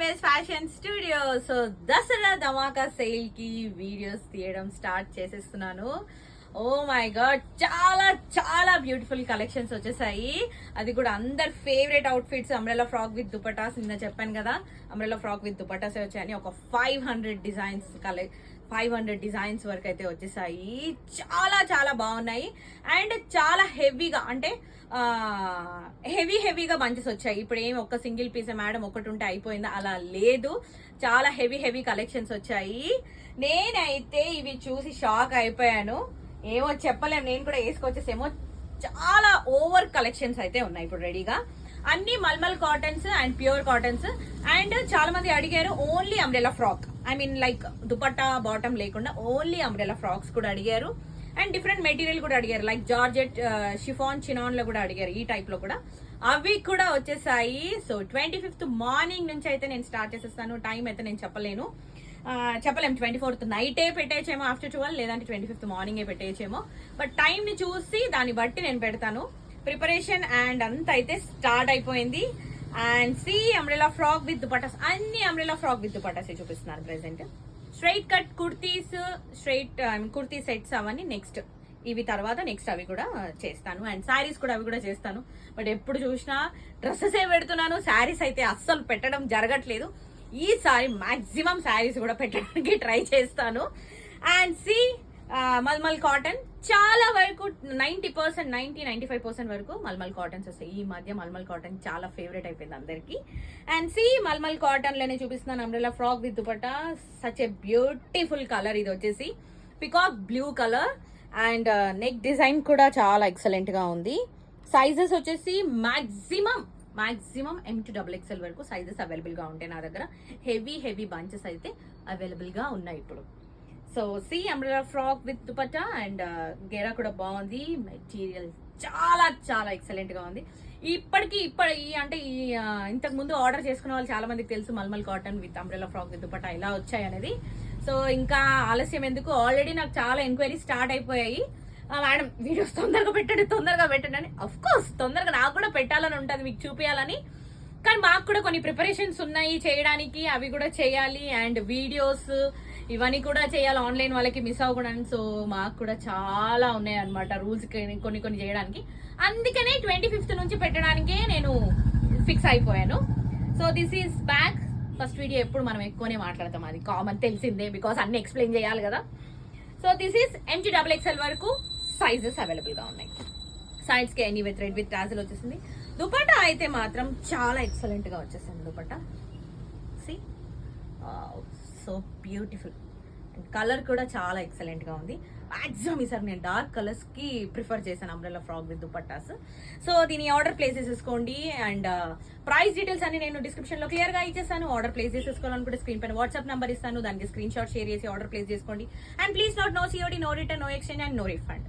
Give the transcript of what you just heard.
MS fashion studio. So Dasara ధమాకా sale కి videos తీయడం స్టార్ట్ చేసేస్తున్నాను. ఓ మై గాడ్, చాలా చాలా బ్యూటిఫుల్ కలెక్షన్స్ వచ్చేసాయి. అది కూడా అందరు favourite outfits, umbrella frock with dupattas. నిన్న చెప్పాను కదా, అంబ్రెల్లా ఫ్రాక్ విత్ దుపటాస్ వచ్చాయని. ఒక 500 డిజైన్స్ 500 డిజైన్స్ వరకు అయితే వచ్చేసాయి. చాలా చాలా బాగున్నాయి అండ్ చాలా హెవీగా, అంటే హెవీగా బంచెస్ వచ్చాయి. ఇప్పుడు ఏమి ఒక్క సింగిల్ పీస్ మేడం ఒకటి ఉంటే అయిపోయిందా, అలా లేదు. చాలా హెవీ కలెక్షన్స్ వచ్చాయి. నేనైతే ఇవి చూసి షాక్ అయిపోయాను. ఏమో చెప్పలేము, నేను కూడా వేసుకొచ్చేసేమో. చాలా ఓవర్ కలెక్షన్స్ అయితే ఉన్నాయి ఇప్పుడు రెడీగా. అన్ని mulmul cottons and pure cottons. And చాలా మంది అడిగారు only umbrella frock, I mean like dupatta bottom లేకుండా ఓన్లీ అంబ్రెల్లా ఫ్రాక్స్ కూడా అడిగారు. అండ్ డిఫరెంట్ మెటీరియల్ కూడా అడిగారు, లైక్ జార్జెట్, షిఫాన్, చినాన్ లో కూడా అడిగారు. ఈ టైప్ లో కూడా అవి కూడా వచ్చేసాయి. సో 25th మార్నింగ్ నుంచి అయితే నేను స్టార్ట్ చేసేస్తాను. టైం అయితే నేను చెప్పలేము. 24th నైటే పెట్టేయచ్చేమో ఆఫ్టర్ 12, లేదంటే 25th మార్నింగే పెట్టేయచ్చేమో. బట్ టైం ని చూసి దాన్ని బట్టి నేను పెడతాను. ప్రిపరేషన్ అండ్ అంత అయితే స్టార్ట్ అయిపోయింది. And see umbrella frock with dupattas, అన్ని అంబ్రెల్లా ఫ్రాక్ విత్ దుపటాస్ చూపిస్తున్నారు present. Straight cut kurtis, straight kurti sets అవన్నీ నెక్స్ట్, ఇవి తర్వాత నెక్స్ట్ అవి కూడా చేస్తాను. అండ్ శారీస్ కూడా అవి కూడా చేస్తాను. బట్ ఎప్పుడు చూసినా డ్రెస్సెస్ పెడుతున్నాను, శారీస్ అయితే అస్సలు పెట్టడం జరగట్లేదు. ఈసారి మాక్సిమం శారీస్ కూడా పెట్టడానికి ట్రై చేస్తాను. అండ్ సి మల్మల్ కాటన్, చాలా వరకు 90% వరకు మల్మల్ కాటన్స్ వస్తాయి. ఈ మధ్య మల్మల్ కాటన్ చాలా ఫేవరెట్ అయిపోయింది అందరికి. అండ్ సి మల్మల్ కాటన్ లోనే చూపిస్తున్నాను umbrella frock with dupatta. Such a beautiful colour, ఇది వచ్చేసి peacock blue colour. And neck design కూడా చాలా ఎక్సలెంట్ గా ఉంది. సైజెస్ వచ్చేసి మాక్సిమం M to XXL వరకు సైజెస్ అవైలబుల్ గా ఉంటాయి నా దగ్గర. హెవీ బంచెస్ అయితే అవైలబుల్ గా ఉన్నాయి ఇప్పుడు. So see umbrella frock with dupatta. And గేరా కూడా బాగుంది. మెటీరియల్ చాలా చాలా ఎక్సలెంట్ గా ఉంది. ఇంతకు ముందు ఆర్డర్ చేసుకున్న వాళ్ళు చాలా మందికి తెలుసు mulmul cotton with umbrella frock with dupatta ఎలా వచ్చాయి అనేది. సో ఇంకా ఆలస్యం ఎందుకు, ఆల్రెడీ నాకు చాలా ఎంక్వైరీస్ స్టార్ట్ అయిపోయాయి. మేడం వీడియోస్ తొందరగా పెట్టండి అని. అఫ్ కోర్స్ తొందరగా నాకు కూడా పెట్టాలని ఉంటుంది, మీకు చూపించాలని. కానీ మాకు కూడా కొన్ని ప్రిపరేషన్స్ ఉన్నాయి చేయడానికి, అవి కూడా చేయాలి. అండ్ వీడియోస్ ఇవన్నీ కూడా చేయాలి, ఆన్లైన్ వాళ్ళకి మిస్ అవ్వకూడదు. సో మాకు కూడా చాలా ఉన్నాయి అనమాట రూల్స్ కొన్ని చేయడానికి. అందుకనే 25th నుంచి పెట్టడానికే నేను ఫిక్స్ అయిపోయాను. So this is back. First video ఎప్పుడు మనం ఎక్కువనే మాట్లాడతాం, అది కామన్ తెలిసిందే, బికాస్ అన్ని ఎక్స్ప్లెయిన్ చేయాలి కదా. So this is M to XXL వరకు సైజెస్ అవైలబుల్ గా ఉన్నాయి. సైడ్స్ కి any with thread with tassel వచ్చేసింది. దుపట్టా అయితే మాత్రం చాలా ఎక్సలెంట్ గా వచ్చేసింది dupatta. See so beautiful. And colour కూడా చాలా ఎక్సలెంట్ గా ఉంది. మాక్సిమం ఈసారి నేను డార్క్ కలర్స్ కి ప్రిఫర్ చేశాను umbrella frock with dupattas. So దీని ఆర్డర్ ప్లేస్ చేసేసుకోండి. అండ్ ప్రైస్ డీటెయిల్స్ అన్ని నేను డిస్క్రిప్షన్ లో క్లియర్ గా ఇచ్చేసాను. ఆర్డర్ ప్లేస్ చేసేసుకోవాలనుకుంటే స్క్రీన్ పైన వాట్సాప్ నెంబర్ ఇస్తాను, దానికి స్క్రీన్ షాట్ షేర్ చేసి ఆర్డర్ ప్లేస్ చేసుకోండి. And please no COD, no return, no exchange and no refund.